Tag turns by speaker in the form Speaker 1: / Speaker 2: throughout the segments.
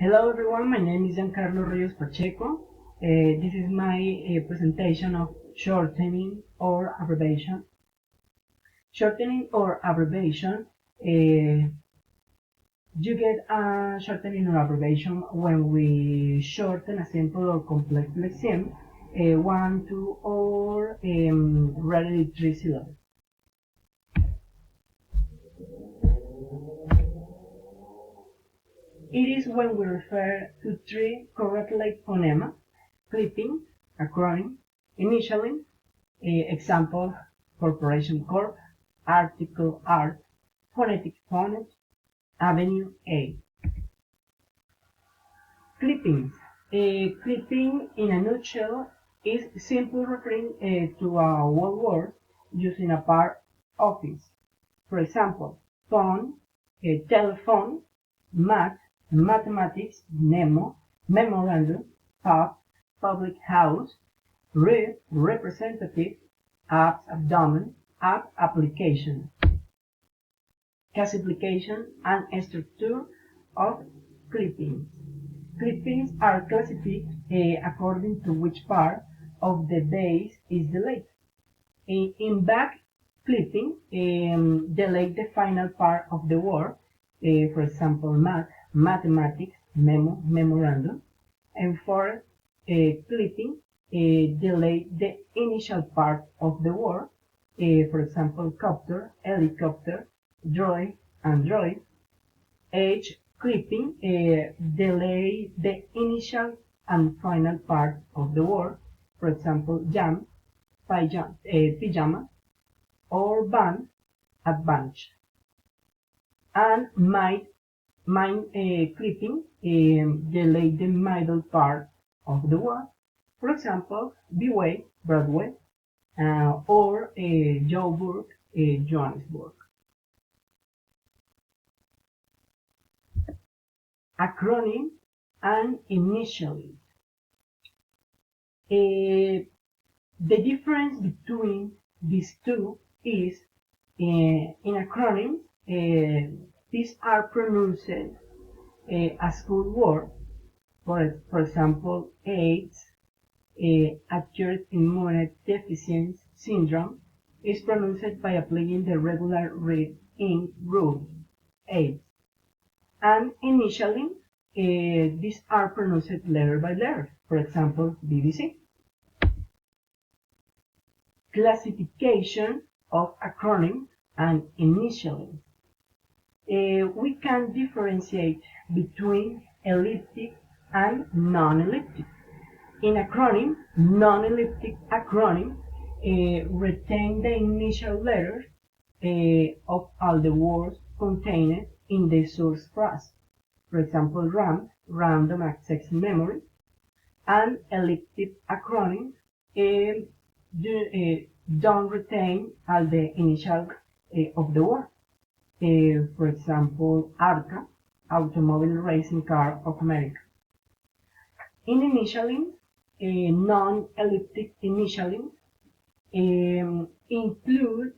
Speaker 1: Hello everyone, my name is Giancarlo Rios Pacheco. This is my presentation of shortening or abbreviation. Shortening or abbreviation, you get a shortening or abbreviation when we shorten a simple or complex lexeme, one, two, or rarely three syllables. It is when we refer to three correlate phonemes, clipping, acronym, initialing, example, corporation corp, article art, phonetic phonet, avenue A. Clippings. Clipping in a nutshell is simply referring to a whole word using a part of it. For example, phone, telephone, math, mathematics, memo, memorandum, pub, public house, read, representative, apps, abdomen, app, application. Classification and structure of clippings. Clippings are classified according to which part of the base is delayed. In back clipping, delete the final part of the word, for example, math, mathematics, memo, memorandum. And for clipping, delete the initial part of the word, for example, copter, helicopter, droid, android. Edge clipping, delete the initial and final part of the word, for example, jam, pajama, or ban, advantage. And mind clipping, delete the middle part of the word, for example, Beway, Broadway, or Joburg, Johannesburg. Acronym and initially. The difference between these two is in acronyms, these are pronounced as full words. For example, AIDS, acute immune deficiency syndrome, is pronounced by applying the regular read-in rule, AIDS. And initially, these are pronounced letter by letter. For example, BBC. Classification of acronyms and initially. We can differentiate between elliptic and non-elliptic. In acronym, non-elliptic acronym retain the initial letters of all the words contained in the source phrase. For example, RAM, random access memory, and elliptic acronyms don't retain all the initial of the word. For example, ARCA, Automobile Racing Car of America. In initialing, non-elliptic initialing include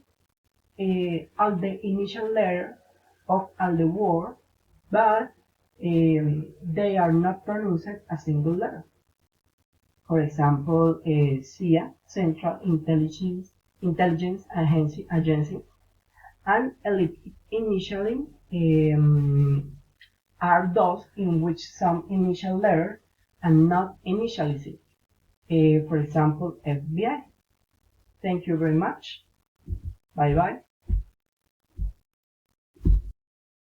Speaker 1: all the initial letter of all the word, but they are not pronounced a single letter. For example, CIA, Central Intelligence Agency, and elliptic initialing are those in which some initial letters are not initialized. For example, FBI. Thank you very much. Bye bye.